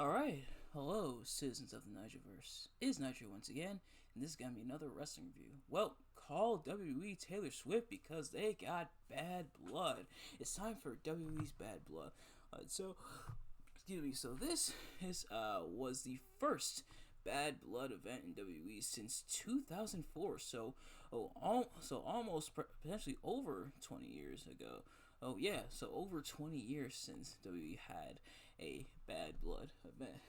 Alright, hello, citizens of the Nigelverse. It is Nigel once again, and this is gonna be another wrestling review. Well, call WWE Taylor Swift because they got bad blood. It's time for WWE's bad blood. Excuse me, so this was the first bad blood event in WWE since 2004. So almost potentially over 20 years ago. Oh yeah, so over 20 years since WWE had a bad blood event,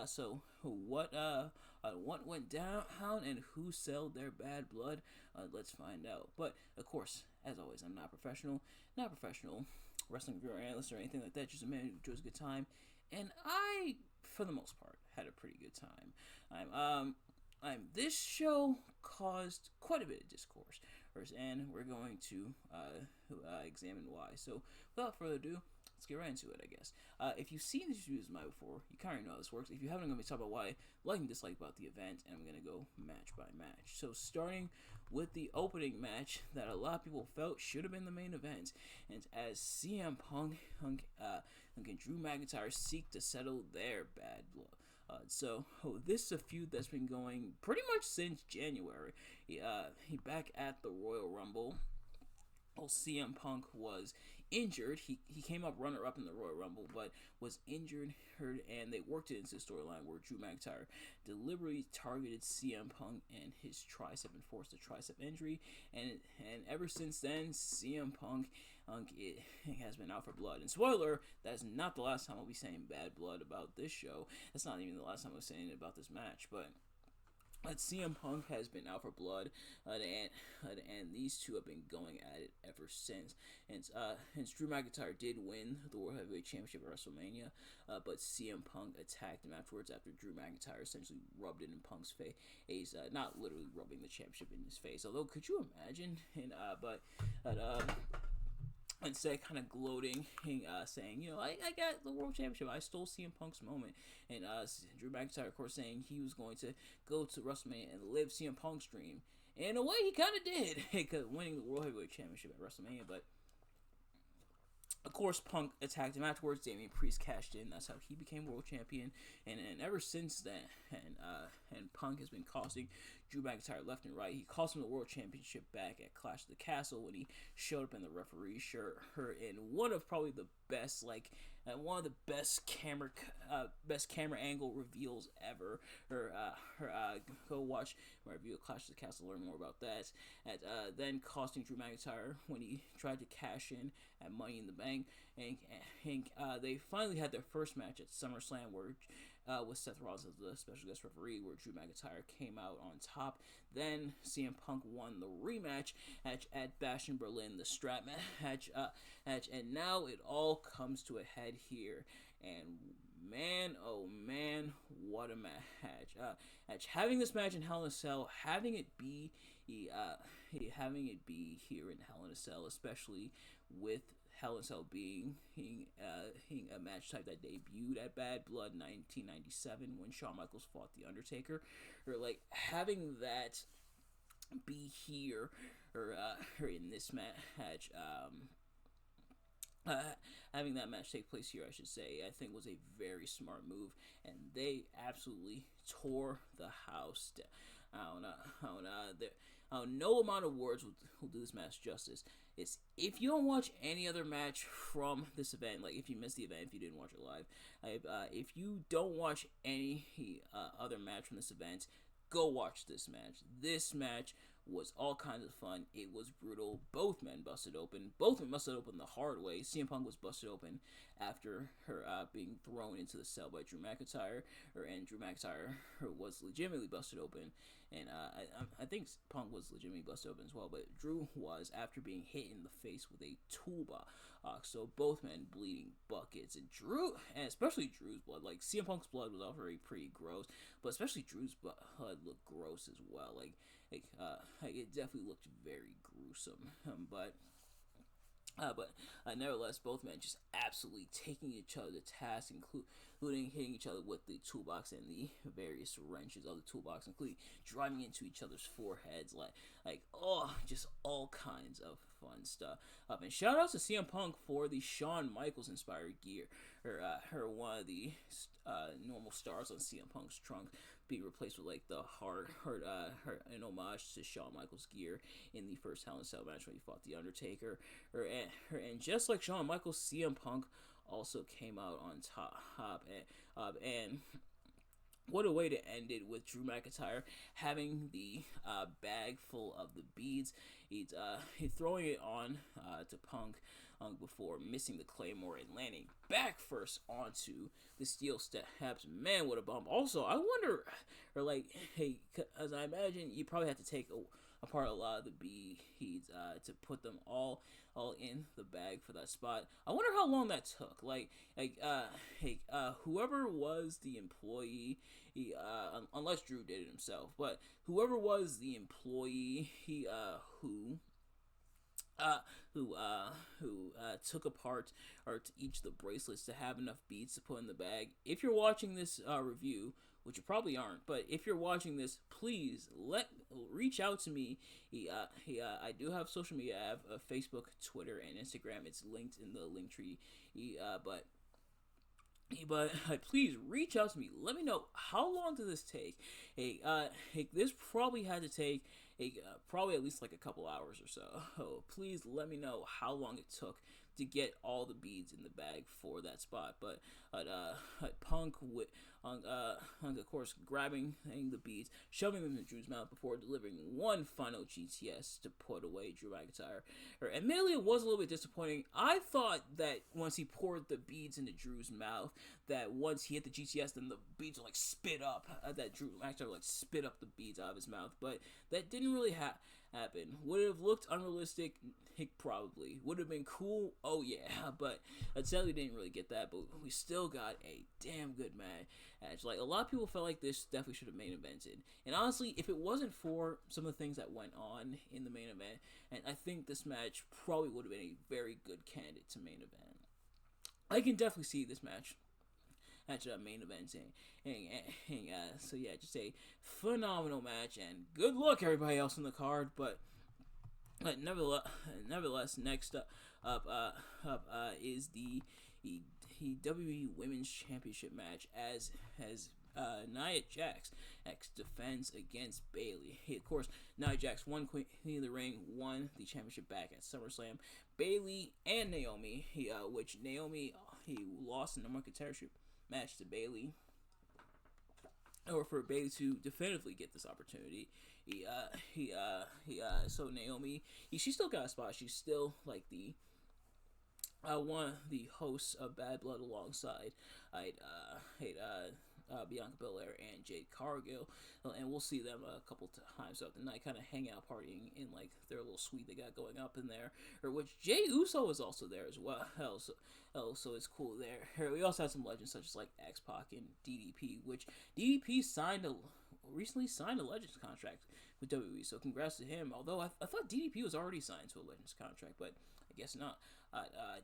so what went down and who sold their bad blood? Let's find out. But of course, as always, I'm not professional wrestling reviewer, analyst, or anything like that. Just a man who enjoys a good time, and I, for the most part, had a pretty good time. This show caused quite a bit of discourse, and we're going to examine why. So, without further ado, let's get right into it, I guess. If you've seen these reviews of mine before, you kind of know how this works. If you haven't, I'm going to be talking about why I like and dislike about the event, and I'm going to go match by match. So, starting with the opening match that a lot of people felt should have been the main event, and as CM Punk and Drew McIntyre seek to settle their bad blood. This is a feud that's been going pretty much since January. He back at the Royal Rumble. Well, CM Punk was injured. He came up runner-up in the Royal Rumble, but was injured, and they worked it into the storyline where Drew McIntyre deliberately targeted CM Punk and his tricep and forced a tricep injury. And ever since then, CM Punk it has been out for blood. And spoiler, that's not the last time I'll be saying bad blood about this show. That's not even the last time I was saying it about this match, but CM Punk has been out for blood, and these two have been going at it ever since. And Drew McIntyre did win the World Heavyweight Championship at WrestleMania, but CM Punk attacked him afterwards after Drew McIntyre essentially rubbed it in Punk's face. Not literally rubbing the championship in his face, although could you imagine? Instead, kind of gloating, saying, I got the world championship. I stole CM Punk's moment. And Drew McIntyre, of course, saying he was going to go to WrestleMania and live CM Punk's dream. And in a way, he kind of did, because winning the World Heavyweight Championship at WrestleMania. But of course, Punk attacked him afterwards. Damian Priest cashed in. That's how he became world champion. And ever since then, and Punk has been costing Drew McIntyre left and right. He cost him the world championship back at Clash of the Castle when he showed up in the referee shirt. In one of probably the best, one of the best camera angle reveals ever. Go watch my review of Clash of the Castle to learn more about that. Then costing Drew McIntyre when he tried to cash in at Money in the Bank, and they finally had their first match at SummerSlam where with Seth Rollins as the special guest referee, where Drew McIntyre came out on top. Then CM Punk won the rematch at Bash in Berlin, the strap match, and now it all comes to a head here. And man, oh man, what a match! Having this match in Hell in a Cell, having it be here in Hell in a Cell, especially with Hell in a Cell being a match type that debuted at Bad Blood 1997 when Shawn Michaels fought The Undertaker, or having that be here or in this match. Having that match take place here, I should say, I think was a very smart move, and they absolutely tore the house down. No amount of words will do this match justice. If you don't watch any other match from this event, if you missed the event, if you didn't watch it live, if you don't watch any other match from this event, go watch this match. This match was all kinds of fun. It was brutal. Both men busted open. Both men busted open the hard way. CM Punk was busted open after her being thrown into the cell by Drew McIntyre, and Drew McIntyre was legitimately busted open. And I think Punk was legitimately busted open as well, but Drew was after being hit in the face with a toolbox. So both men bleeding buckets, and especially Drew's blood. CM Punk's blood was already pretty gross, but especially Drew's blood looked gross as well. It definitely looked very gruesome. But nevertheless, both men just absolutely taking each other to task, including hitting each other with the toolbox and the various wrenches of the toolbox, including driving into each other's foreheads, just all kinds of fun stuff. And shout out to CM Punk for the Shawn Michaels inspired gear. Her one of the normal stars on CM Punk's trunk being replaced with like the heart, her an homage to Shawn Michaels gear in the first Hell in a Cell match when he fought the Undertaker. And just like Shawn Michaels, CM Punk also came out on top, and what a way to end it with Drew McIntyre having the bag full of the beads. He's throwing it on to Punk before missing the Claymore and landing back first onto the steel steps. Man, what a bump. Also, I wonder, or like, hey, as I imagine, you probably have to take apart a lot of the beads to put them all in the bag for that spot. I wonder how long that took. Whoever was the employee, unless Drew did it himself, but whoever was the employee, who took apart or to each of the bracelets to have enough beads to put in the bag. If you're watching this review, which you probably aren't, but if you're watching this, please reach out to me. I do have social media. I have Facebook, Twitter, and Instagram. It's linked in the link tree. But please reach out to me. Let me know, how long did this take? This probably had to take probably at least like a couple hours or so. Please let me know how long it took to get all the beads in the bag for that spot. But Punk of course, grabbing the beads, shoving them in Drew's mouth before delivering one final GTS to put away Drew McIntyre. Admittedly, it was a little bit disappointing. I thought that once he poured the beads into Drew's mouth, that once he hit the GTS, then the beads would like spit up. That Drew McIntyre would like spit up the beads out of his mouth, but that didn't really happen. Would it have looked unrealistic? Probably. Would it have been cool? Oh yeah, but sadly didn't really get that. But we still got a damn good match. Like, a lot of people felt like this definitely should have main evented. And honestly, if it wasn't for some of the things that went on in the main event, and I think this match probably would have been a very good candidate to main event. I can definitely see this match main eventing. So yeah, just a phenomenal match, and good luck everybody else on the card. But nevertheless, next up is the WWE Women's Championship match as Nia Jax defends against Bayley. Of course, Nia Jax won Queen of the Ring, won the championship back at SummerSlam. Bayley and Naomi, which Naomi lost in the number contendership match to Bayley, or for Bayley to definitively get this opportunity. So Naomi, she still got a spot. She's still like the one of the hosts of Bad Blood alongside Bianca Belair and Jade Cargill, and we'll see them a couple times throughout the night, kind of hang out partying in like their little suite they got going up in there, or which Jey Uso is also there as well. So it's cool there. We also had some legends such as like X-Pac and DDP, which DDP recently signed a Legends contract with WWE, so congrats to him. Although I thought DDP was already signed to a Legends contract, but I guess not.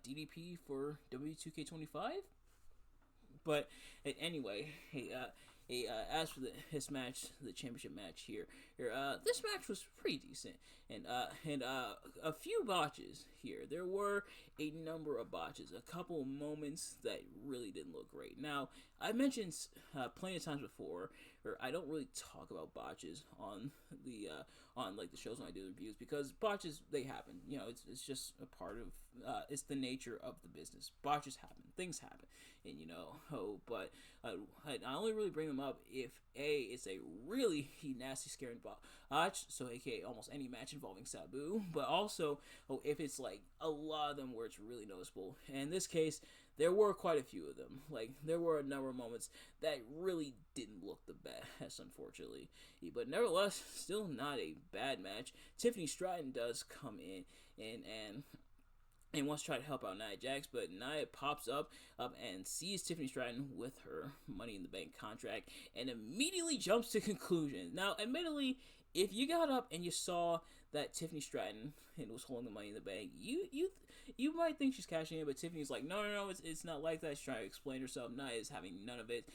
DDP for W2K25. But anyway, as for this match, the championship match here, this match was pretty decent, and a few botches here. There were a number of botches, a couple moments that really didn't look great. Now, I mentioned plenty of times before, or I don't really talk about botches on the shows when I do reviews, because botches, they happen. You know, it's just a part of it's the nature of the business. Botches happen, things happen, and but I only really bring them up if it's a really nasty, scary botch, so aka almost any match involving Sabu, but also if it's like a lot of them where it's really noticeable. And in this case, there were quite a few of them. Like, there were a number of moments that really didn't look the best, unfortunately. But nevertheless, still not a bad match. Tiffany Stratton does come in and wants to try to help out Nia Jax, but Nia pops up and sees Tiffany Stratton with her Money in the Bank contract and immediately jumps to conclusions. Now, admittedly, if you got up and you saw that Tiffany Stratton was holding the Money in the Bank, you might think she's cashing in, but Tiffany's like, no, it's not like that. She's trying to explain herself. Nia is having none of it.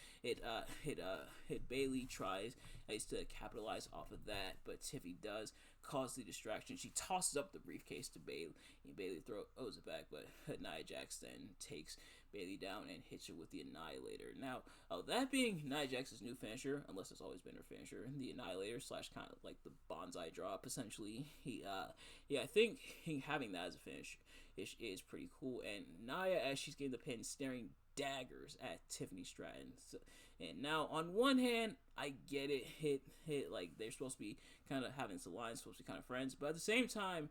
Bayley tries to capitalize off of that, but Tiffany does cause the distraction. She tosses up the briefcase to Bailey. Bailey throws it back, but Nia Jax then takes Bailey down and hits her with the Annihilator. Now, that being Nia Jax's new finisher, unless it's always been her finisher, the Annihilator / kind of like the bonsai drop, essentially. I think having that as a finish is pretty cool. And Nia, as she's getting the pin, staring daggers at Tiffany Stratton. So, and now, on one hand, I get it, hit like they're supposed to be kind of having some lines, supposed to be kind of friends, but at the same time,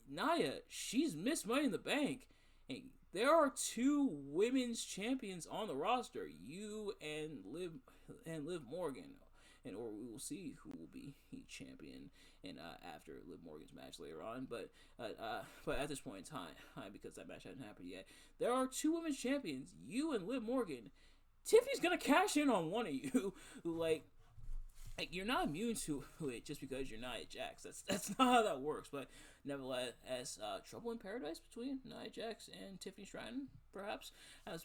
Nia, she's Miss Money in the Bank, and there are 2 women's champions on the roster, you and Liv Morgan, and or we will see who will be champion and after Liv Morgan's match later on. But at this point in time, because that match hasn't happened yet, there are 2 women's champions, you and Liv Morgan. Tiffany's gonna cash in on one of you. like you're not immune to it just because you're Nia Jax. That's not how that works. But nevertheless, as trouble in paradise between Nia Jax and Tiffany Stratton, perhaps.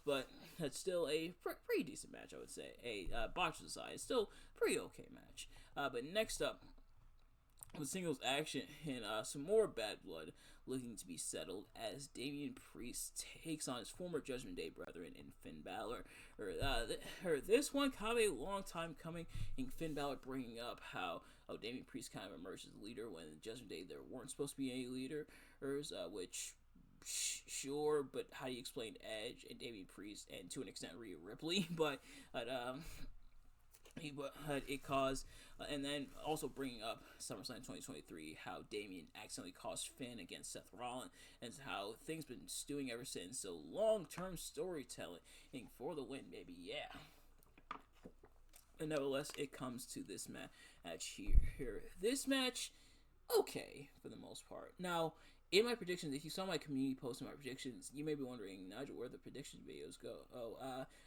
But that's still a pretty decent match, I would say. Botches aside, it's still pretty okay match. But next up, with singles action and some more bad blood looking to be settled as Damian Priest takes on his former Judgment Day brethren in Finn Balor. This one kind of a long time coming, and Finn Balor bringing up how Damian Priest kind of emerged as a leader when in Judgment Day there weren't supposed to be any leaders, which sure, but how do you explain Edge and Damian Priest and to an extent Rhea Ripley? But it caused, and then also bringing up SummerSlam 2023, how Damian accidentally cost Finn against Seth Rollins, and how things been stewing ever since. So long-term storytelling for the win, baby, yeah. And nevertheless, it comes to this match here. This match, okay, for the most part. Now, in my predictions, if you saw my community post and my predictions, you may be wondering, Nigel, where the prediction videos go?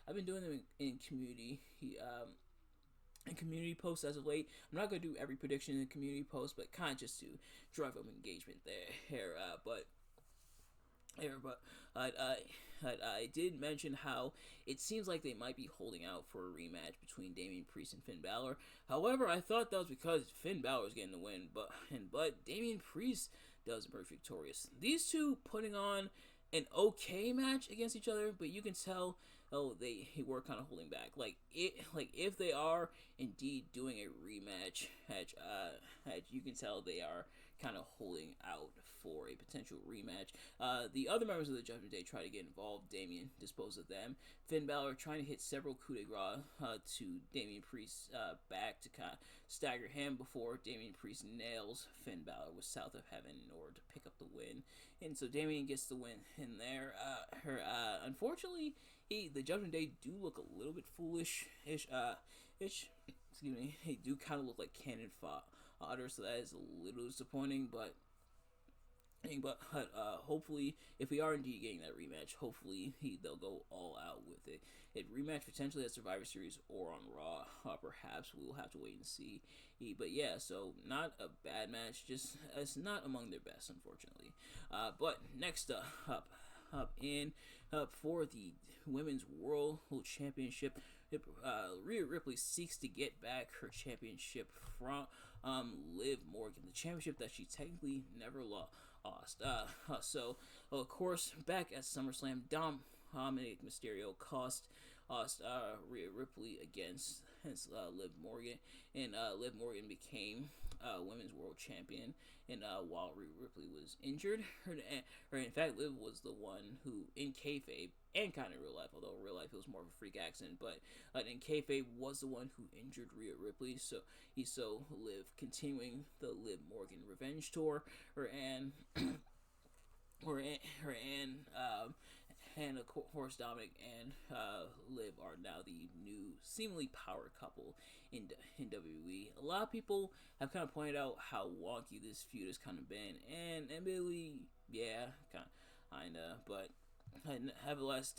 I've been doing them in community. And community posts as of late. I'm not going to do every prediction in the community post, but kind of just to drive up engagement there. I did mention how it seems like they might be holding out for a rematch between Damian Priest and Finn Balor. However, I thought that was because Finn Balor is getting the win, but Damian Priest does emerge victorious. These two putting on an okay match against each other, but you can tell they were kind of holding back. Like if they are indeed doing a rematch, you can tell they are kind of holding out for a potential rematch. The other members of the Judgment Day try to get involved. Damian disposed of them. Finn Balor trying to hit several coup de grace to Damian Priest's back to kind of stagger him before Damian Priest nails Finn Balor with South of Heaven in order to pick up the win. And so Damian gets the win in there. Unfortunately, the Judgment Day do look a little bit foolish-ish. Excuse me. They do kind of look like cannon fodder, so that is a little disappointing. But hopefully, if we are indeed getting that rematch, hopefully they'll go all out with it. Rematch potentially at Survivor Series or on Raw. Perhaps we'll have to wait and see. But yeah, so not a bad match. Just it's not among their best, unfortunately. But next up for the Women's World Championship, Rhea Ripley seeks to get back her championship from Liv Morgan, the championship that she technically never lost. So of course, back at SummerSlam, Dominic Mysterio cost Rhea Ripley against Liv Morgan, and Liv Morgan became Women's World Champion. And while Rhea Ripley was injured, in fact, Liv was the one who, in kayfabe and kind of real life, although in real life it was more of a freak accident, but in kayfabe was the one who injured Rhea Ripley. So Liv continuing the Liv Morgan revenge tour, and of course Dominic and Liv are now the new seemingly power couple in WWE. A lot of people have kind of pointed out how wonky this feud has kind of been, and admittedly, yeah, kinda, but nevertheless,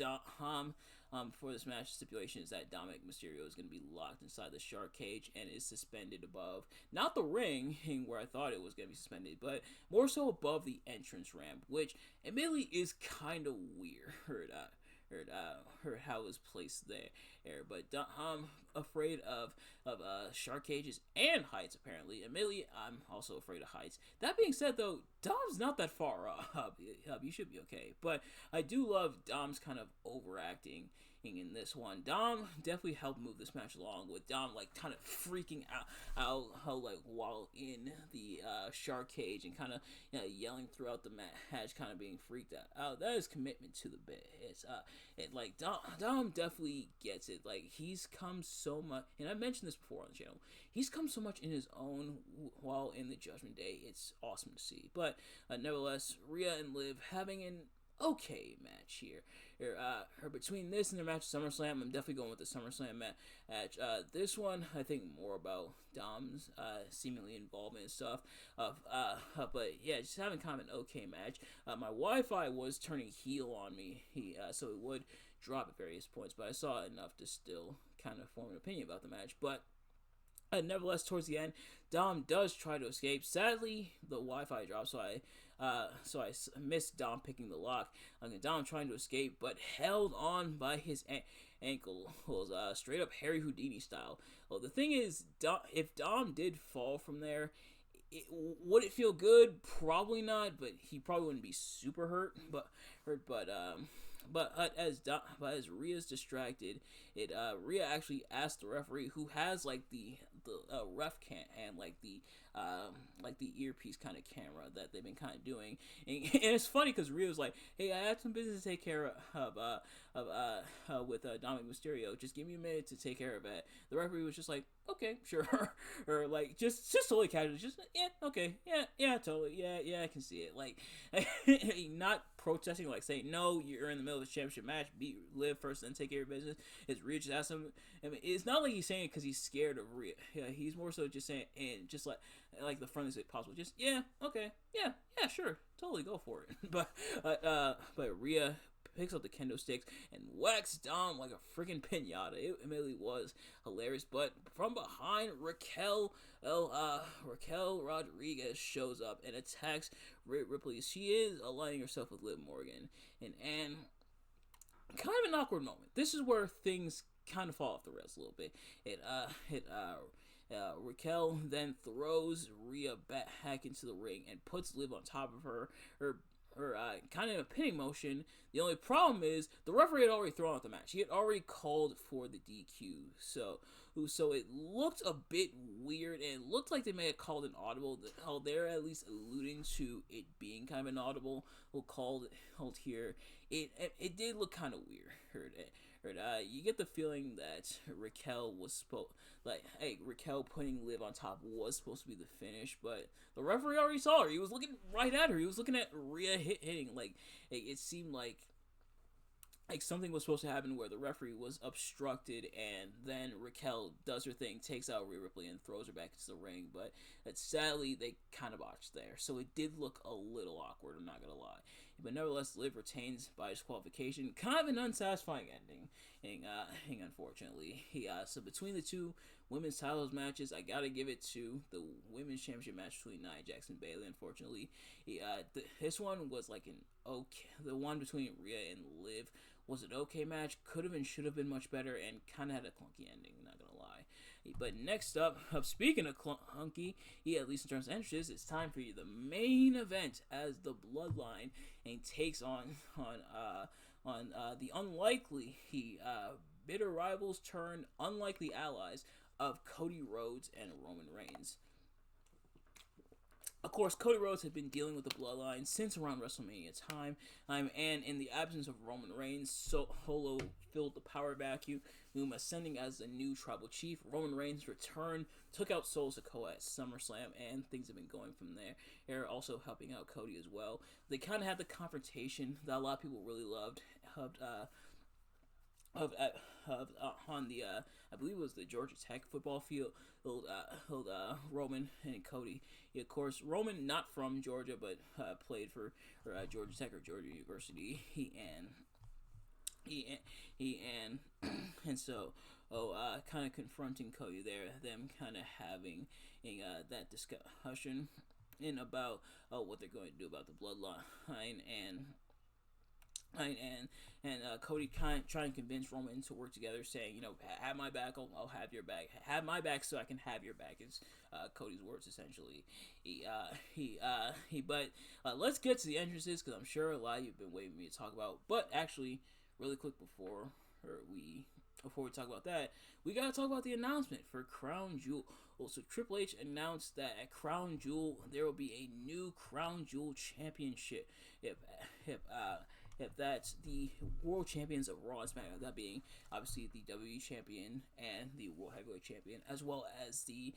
for this match, stipulation is that Dominic Mysterio is going to be locked inside the shark cage and is suspended above, not the ring, where I thought it was going to be suspended, but more so above the entrance ramp, which admittedly is kind of weird. heard how it was placed there. But I'm afraid of shark cages and heights. Apparently, admittedly, I'm also afraid of heights. That being said, though, Dom's not that far up. You should be okay. But I do love Dom's kind of overacting in this one. Dom definitely helped move this match along, with Dom like kind of freaking out how like while in the shark cage and kind of yelling throughout the match, kind of being freaked out. That is commitment to the bit. It like Dom definitely gets it. Like he's come so much, and I mentioned this before on the channel. He's come so much in his own while in the Judgment Day. It's awesome to see. But nevertheless, Rhea and Liv having an okay match here. Between this and the match at SummerSlam, I'm definitely going with the SummerSlam match. This one, I think more about Dom's seemingly involvement and stuff. But yeah, just having kind of an okay match. My Wi-Fi was turning heel on me, so it would drop at various points, but I saw enough to still kind of form an opinion about the match. But nevertheless, towards the end, Dom does try to escape. Sadly, the Wi-Fi dropped, so I missed Dom picking the lock. Dom trying to escape, but held on by his ankle. Was straight up Harry Houdini style. Well, the thing is, if Dom did fall from there, would it feel good? Probably not, but he probably wouldn't be super hurt. But as Rhea's distracted, Rhea actually asked the referee, who has like the ref cam and like the earpiece kind of camera that they've been kind of doing, and it's funny because Rhea was like, "Hey, I have some business to take care of with Dominic Mysterio. Just give me a minute to take care of it." The referee was just like, "Okay, sure," or like just totally casual, just yeah, okay, yeah, totally, yeah, I can see it. Like not protesting, like saying, "No, you're in the middle of a championship match. Live first, then take care of your business." It's Rhea just asked him. I mean, it's not like he's saying it because he's scared of Rhea. Yeah, he's more so just saying, and just like the friendliest way possible. Just yeah, okay, yeah, sure, totally go for it. But Rhea picks up the kendo sticks and whacks Dom like a freaking pinata. It immediately was hilarious. But from behind, Raquel Rodriguez shows up and attacks Ripley. She is aligning herself with Liv Morgan, and kind of an awkward moment. This is where things kind of fall off the rails a little bit. Raquel then throws Rhea back into the ring and puts Liv on top of her kind of a pinning motion. The only problem is the referee had already thrown out the match. He had already called for the DQ. So it looked a bit weird, and it looked like they may have called an audible. They're at least alluding to it being kind of an audible called here. It did look kind of weird. You get the feeling that Raquel was Raquel putting Liv on top was supposed to be the finish, but the referee already saw her. He was looking right at her. He was looking at Rhea hitting. Like it seemed like something was supposed to happen where the referee was obstructed, and then Raquel does her thing, takes out Rhea Ripley, and throws her back into the ring. But sadly, they kind of botched there, so it did look a little awkward. I'm not gonna lie. But nevertheless, Liv retains by disqualification. Kind of an unsatisfying ending, unfortunately. So between the two women's titles matches, I gotta give it to the women's championship match between Nia Jax and Bayley. Unfortunately, this one was like an okay. The one between Rhea and Liv was an okay match. Could have and should have been much better, and kind of had a clunky ending. Not gonna lie. But next up, speaking of clunky, at least in terms of entrances, it's time for you the main event as the Bloodline and takes on the unlikely bitter rivals turned unlikely allies of Cody Rhodes and Roman Reigns. Of course, Cody Rhodes had been dealing with the Bloodline since around WrestleMania time, and in the absence of Roman Reigns, Solo filled the power vacuum, ascending as the new tribal chief. Roman Reigns returned, took out Solo Sikoa at SummerSlam, and things have been going from there. They're also helping out Cody as well. They kind of had the confrontation that a lot of people really loved on the I believe it was the Georgia Tech football field. Roman and Cody. Of course, Roman not from Georgia, but played for Georgia Tech or Georgia University. And so kind of confronting Cody there. Them kind of having that discussion about what they're going to do about the Bloodline, and And Cody kind of trying to convince Roman to work together, saying, have my back, I'll have your back, have my back so I can have your back. Is Cody's words essentially. But let's get to the entrances because I'm sure a lot of you've been waiting for me to talk about. But actually, really quick before we talk about that, we gotta talk about the announcement for Crown Jewel. Also, Triple H announced that at Crown Jewel there will be a new Crown Jewel Championship. If that's the World Champions of Raw and SmackDown, that being obviously the WWE Champion and the World Heavyweight Champion, as well as the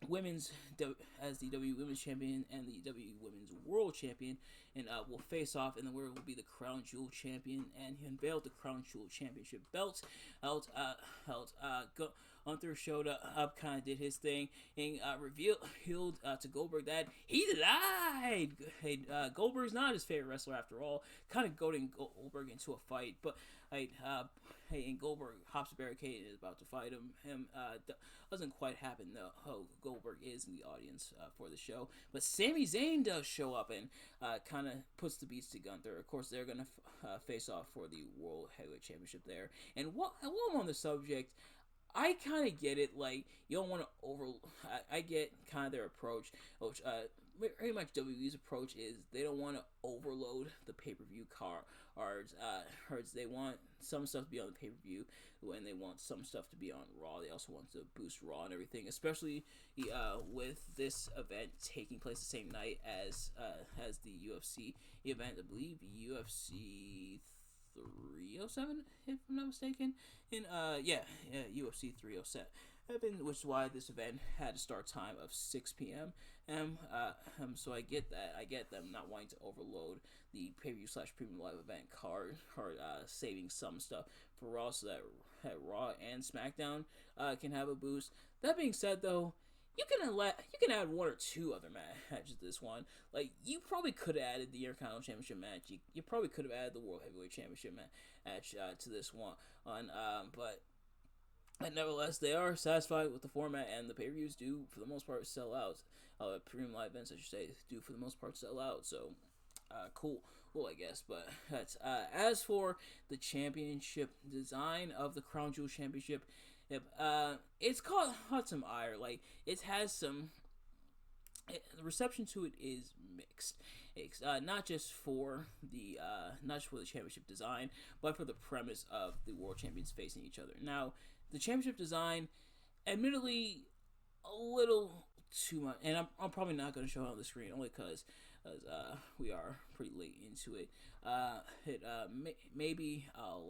WWE Women's Champion and the WWE Women's World Champion, and will face off, and the winner will be the Crown Jewel Champion, and he unveiled the Crown Jewel Championship belt. Gunther showed up, kind of did his thing, and revealed to Goldberg that he lied. Hey, Goldberg's not his favorite wrestler after all, kind of goading Goldberg into a fight, but and Goldberg hops a barricade and is about to fight him. Doesn't quite happen though. Goldberg is in the audience for the show, but Sami Zayn does show up and kind of puts the beats to Gunther. Of course, they're gonna face off for the World Heavyweight Championship there. And while I'm on the subject, I kind of get it. Like, you don't want to I get kind of their approach, which pretty much WWE's approach is they don't want to overload the pay-per-view cards. They want some stuff to be on the pay-per-view, and they want some stuff to be on Raw. They also want to boost Raw and everything, especially with this event taking place the same night as the UFC event. I believe UFC 307, if I'm not mistaken. And UFC 307. Which is why this event had a start time of 6 p.m. So I get that. I get them not wanting to overload the pay-per-view / premium live event card, saving some stuff for Raw so that Raw and SmackDown can have a boost. That being said, though, you can add one or two other matches to this one. Like, you probably could have added the Intercontinental Championship match. You probably could have added the World Heavyweight Championship match to this one. But nevertheless, they are satisfied with the format, and the pay-per-views do, for the most part, sell out. Premium live events, I should say, do for the most part sell out. So, cool, I guess. But as for the championship design of the Crown Jewel Championship, it's caught some ire. Like, it has some. The reception to it is mixed. It's not just for the championship design, but for the premise of the world champions facing each other. Now, the championship design, admittedly, a little too much, and I'm probably not going to show it on the screen only because we are pretty late into it. Maybe I'll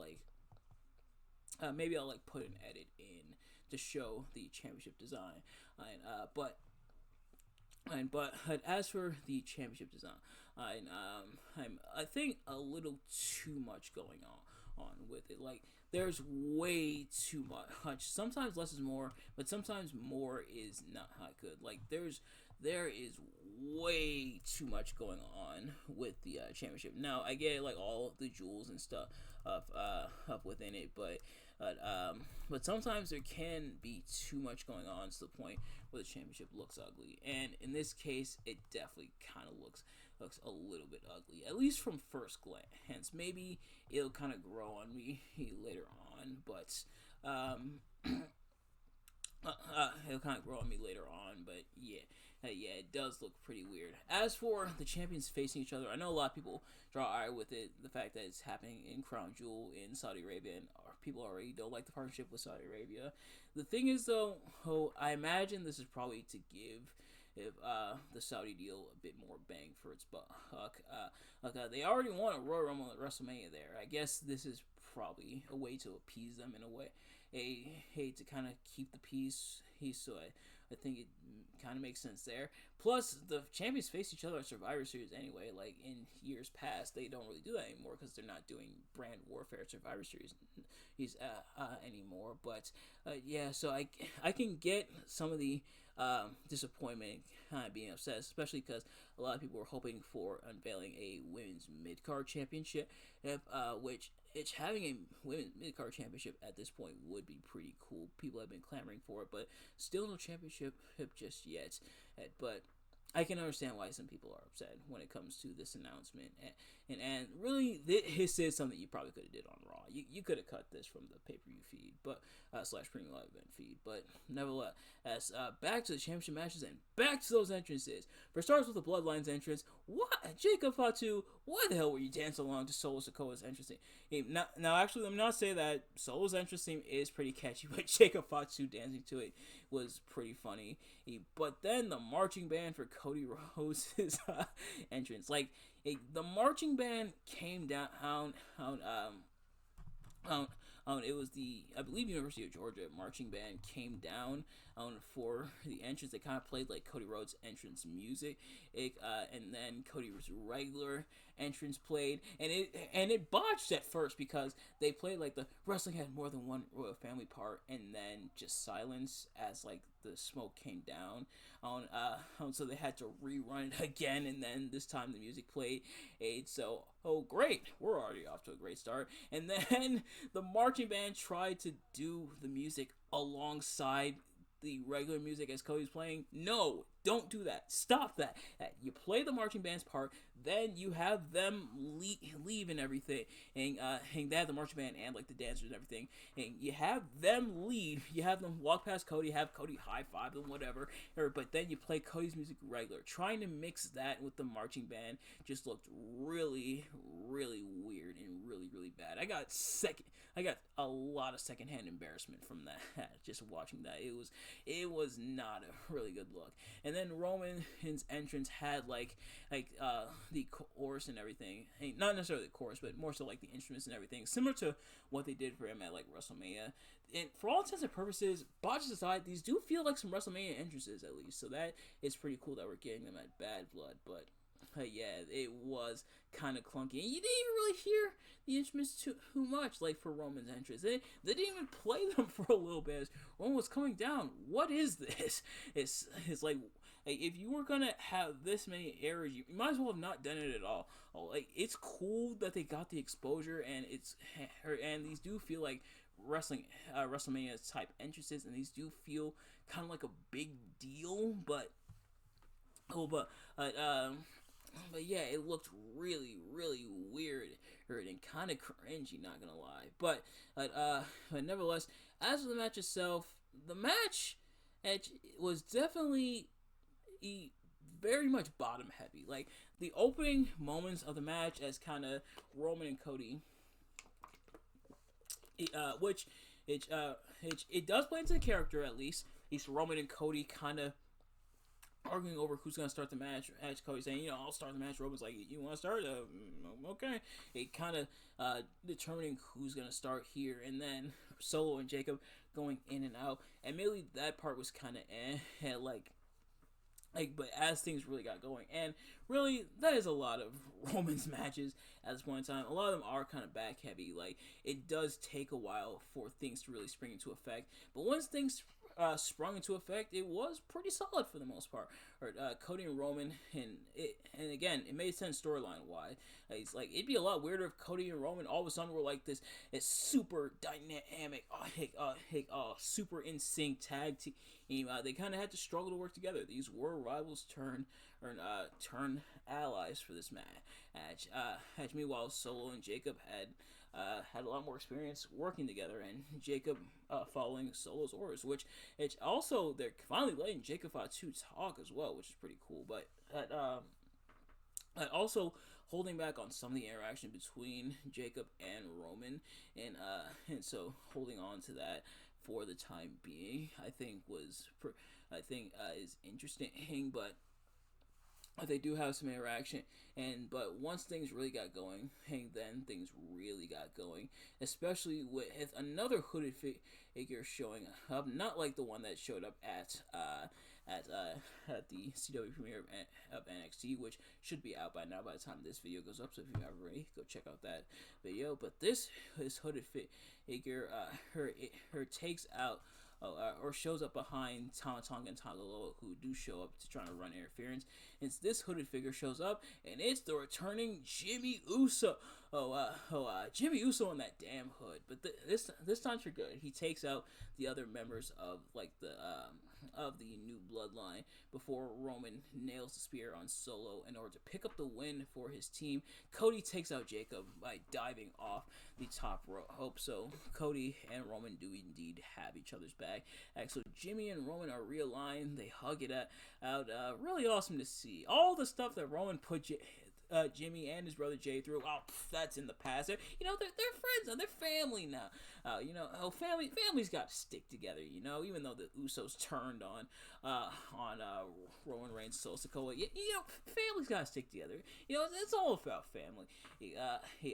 put an edit in to show the championship design, but as for the championship design, I think a little too much going on with it. Like, there's way too much. Sometimes less is more, but sometimes more is not good. Like, there is way too much going on with the championship. Now, I get like all the jewels and stuff up within it, but sometimes there can be too much going on to the point where the championship looks ugly. And in this case, it definitely kind of looks a little bit ugly, at least from first glance. Maybe it'll kind of grow on me later on, but it'll kind of grow on me later on. But yeah, it does look pretty weird. As for the champions facing each other, I know a lot of people draw ire with it, the fact that it's happening in Crown Jewel in Saudi Arabia, and people already don't like the partnership with Saudi Arabia. The thing is, though, I imagine this is probably to give the Saudi deal a bit more bang for its buck. They already want a Royal Rumble at WrestleMania there. I guess this is probably a way to appease them in a way. To kind of keep the peace. So I think it kind of makes sense there. Plus, the champions face each other at Survivor Series anyway. Like, in years past, they don't really do that anymore because they're not doing brand warfare at Survivor Series anymore. But so I can get some of the disappointment, kind of being upset, especially because a lot of people were hoping for unveiling a women's mid-card championship, which having a women's mid-card championship at this point would be pretty cool. People have been clamoring for it, but still no championship just yet. But I can understand why some people are upset when it comes to this announcement, and really, this is something you probably could have did on Raw. You could have cut this from the pay per view feed, but slash premium live event feed. But nevertheless, as back to the championship matches and back to those entrances. For starters, with the Bloodlines entrance, what Jacob Fatu? Why the hell were you dancing along to Solo Sikoa's entrance theme? Now, actually, let me not say that Solo's entrance theme is pretty catchy, but Jacob Fatu dancing to it was pretty funny. But then the marching band for Cody Rhodes's entrance, like the marching band came down. It was the, I believe, University of Georgia marching band came down for the entrance. They kind of played like Cody Rhodes' entrance music, and then Cody's regular entrance played, and it botched at first because they played like the wrestling had more than one royal family part, and then just silence as like the smoke came down. So they had to rerun it again, and then this time the music played. So, oh great, we're already off to a great start. And then the marching band tried to do the music alongside the regular music as Cody's playing. No, don't do that. Stop that. You play the marching band's part, then you have them leave and everything, and they have the marching band and like the dancers and everything, and you have them leave. You have them walk past Cody, have Cody high five them, whatever. But then you play Cody's music regular. Trying to mix that with the marching band just looked really, really weird and really, really bad. I got a lot of secondhand embarrassment from that. Just watching that, it was not a really good look. And then Roman's entrance had like the chorus and everything. Not necessarily the chorus, but more so like the instruments and everything, similar to what they did for him at like WrestleMania. And for all intents and purposes, botches aside, these do feel like some WrestleMania entrances at least. So that is pretty cool that we're getting them at Bad Blood. But yeah, it was kind of clunky, and you didn't even really hear the instruments too much. Like for Roman's entrance, they didn't even play them for a little bit as Roman was coming down. What is this? It's like if you were gonna have this many errors, you might as well have not done it at all. Like it's cool that they got the exposure, and these do feel like WrestleMania type entrances, and these do feel kind of like a big deal, but yeah, it looked really, really weird and kind of cringy, not gonna lie. But nevertheless, as for the match itself, the match was definitely very much bottom heavy. Like the opening moments of the match, as kind of Roman and Cody, which it does play into the character at least. It's Roman and Cody kind of arguing over who's gonna start the match. Cody saying, I'll start the match. Roman's like, you want to start? Okay. It kind of determining who's gonna start here, and then Solo and Jacob going in and out. And mainly that part was kind of but as things really got going, and really that is a lot of Roman's matches at this point in time. A lot of them are kind of back heavy. Like it does take a while for things to really spring into effect, but once things sprung into effect, it was pretty solid for the most part. Cody and Roman, and again, it made sense storyline wise. It's like it'd be a lot weirder if Cody and Roman all of a sudden were like this super dynamic, super in sync tag team. They kind of had to struggle to work together. These were rivals turn allies for this match. Meanwhile, Solo and Jacob had a lot more experience working together, and Jacob following Solo's orders, which it's also they're finally letting Jacob Fatu talk as well, which is pretty cool. But also holding back on some of the interaction between Jacob and Roman, and so holding on to that for the time being, I think is interesting, but they do have some interaction, but once things really got going, then things really got going, especially with another hooded figure showing up, not like the one that showed up at the CW premiere of NXT, which should be out by now by the time this video goes up, so if you haven't already, go check out that video. But this hooded figure, her takes out or shows up behind Tama Tonga and Tagaloa, who do show up to try to run interference. It's this hooded figure shows up, and it's the returning Jimmy Uso. Jimmy Uso in that damn hood. But this time for good. He takes out the other members of like of the new bloodline before Roman nails the spear on Solo in order to pick up the win for his team. Cody takes out Jacob by diving off the top rope. So Cody and Roman do indeed have each other's back. So Jimmy and Roman are realigned. They hug it out. Really awesome to see. All the stuff that Roman put Jimmy and his brother Jay through. Oh, that's in the past. They're friends now. They're family now. Family's got to stick together. Even though the Usos turned on Roman Reigns, Solo Sikoa, family's got to stick together. It's all about family.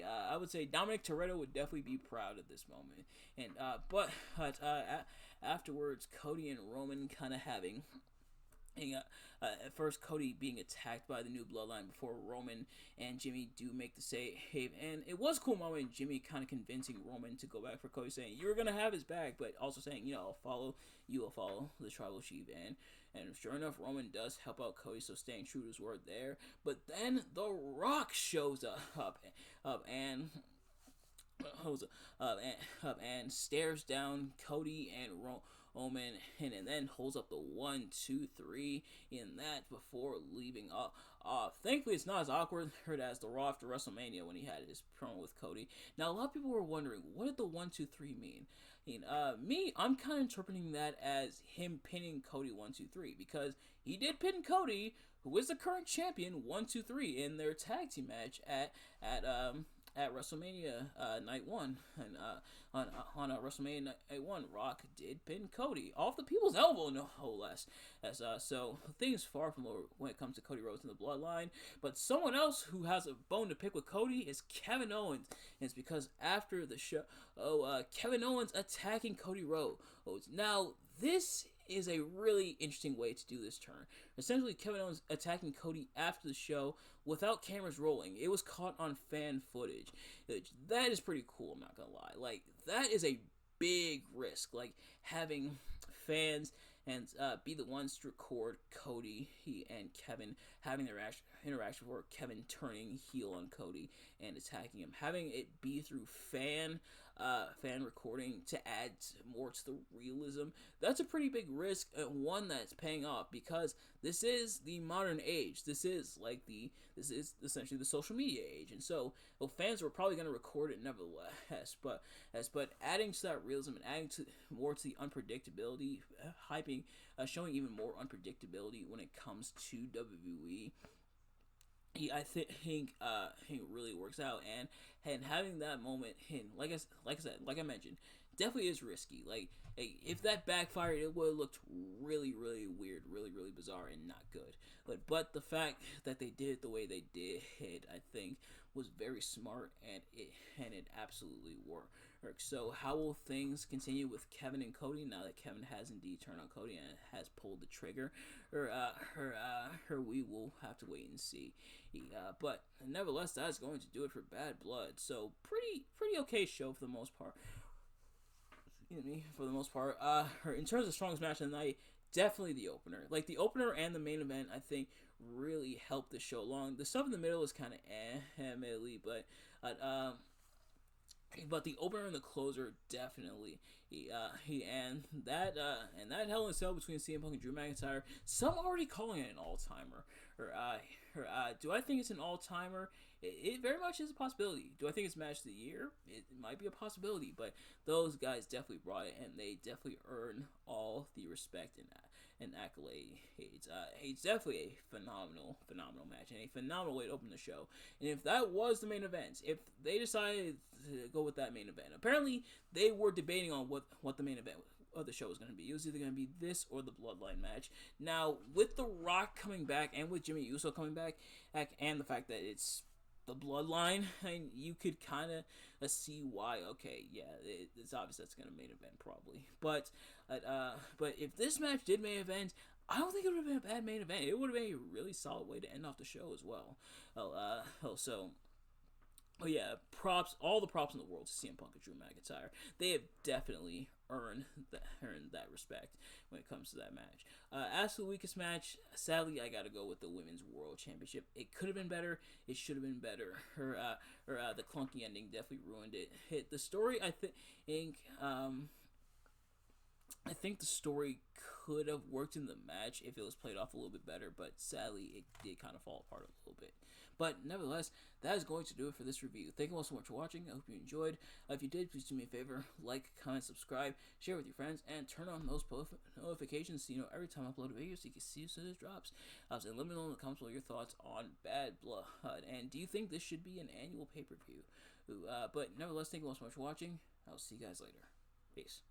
I would say Dominic Toretto would definitely be proud at this moment. And afterwards, Cody and Roman kind of having. At first, Cody being attacked by the new bloodline before Roman and Jimmy do make the save. And it was a cool moment, Jimmy kind of convincing Roman to go back for Cody, saying, you're going to have his back, but also saying, I'll follow the tribal chief. And sure enough, Roman does help out Cody, so staying true to his word there. But then The Rock shows up and stares down Cody and Roman, and then holds up the 1, 2, 3 in that before leaving off. Thankfully, it's not as awkward as the Raw after WrestleMania when he had his promo with Cody. Now, a lot of people were wondering, what did the 1, 2, 3 mean? I'm kind of interpreting that as him pinning Cody 1, 2, 3, because he did pin Cody, who is the current champion, 1, 2, 3 in their tag team match at WrestleMania Night 1. And on WrestleMania Night 1, Rock did pin Cody off the people's elbow, no less. So things far from over when it comes to Cody Rhodes and the Bloodline. But someone else who has a bone to pick with Cody is Kevin Owens. And it's because after the show, Kevin Owens attacking Cody Rhodes. Now, this is a really interesting way to do this turn. Essentially, Kevin Owens attacking Cody after the show without cameras rolling. It was caught on fan footage. That is pretty cool, I'm not gonna lie. Like, that is a big risk. Like, having fans and be the ones to record Cody and Kevin having their interaction before Kevin turning heel on Cody and attacking him. Having it be through fan recording to add more to the realism, that's a pretty big risk, and one that's paying off, because this is the modern age. This is essentially the social media age, and so fans were probably going to record it nevertheless. But adding to that realism and adding more to the unpredictability, showing even more unpredictability when it comes to WWE. I think it really works out, and having that moment, like I mentioned, definitely is risky. Like, if that backfired, it would have looked really, really weird, really, really bizarre, and not good. But the fact that they did it the way they did, I think, was very smart, and it absolutely worked. So how will things continue with Kevin and Cody now that Kevin has indeed turned on Cody and has pulled the trigger? We will have to wait and see. But nevertheless, that's going to do it for Bad Blood. So pretty okay show for the most part. In terms of strongest match of the night, definitely the opener. Like, the opener and the main event, I think, really helped the show along. The stuff in the middle is kind of admittedly, but the opener and the closer definitely. And that Hell in a Cell between CM Punk and Drew McIntyre, some already calling it an all-timer. Do I think it's an all-timer? It very much is a possibility. Do I think it's match of the year? It might be a possibility, but those guys definitely brought it, and they definitely earn all the respect and accolade. It's definitely a phenomenal match, and a phenomenal way to open the show. And if that was the main event, if they decided to go with that main event, apparently they were debating on what the main event of the show was going to be. It was either going to be this or the Bloodline match. Now, with The Rock coming back and with Jimmy Uso coming back, and the fact that it's the Bloodline, and you could kind of see why. Okay, yeah, it's obvious that's going to main event probably. But if this match did main event, I don't think it would have been a bad main event. It would have been a really solid way to end off the show as well. So Oh yeah, all the props in the world to CM Punk and Drew McIntyre. They have definitely earned that respect when it comes to that match. As for the weakest match, sadly, I gotta go with the Women's World Championship. It could have been better. It should have been better. The clunky ending definitely ruined it. The story, I think the story could have worked in the match if it was played off a little bit better, but sadly, it did kind of fall apart a little bit. But nevertheless, that is going to do it for this review. Thank you all so much for watching. I hope you enjoyed. If you did, please do me a favor, like, comment, subscribe, share with your friends, and turn on those notifications so you know every time I upload a video so you can see as soon as it drops. So let me know in the comments what your thoughts on Bad Blood, and do you think this should be an annual pay-per-view? But nevertheless, thank you all so much for watching. I'll see you guys later. Peace.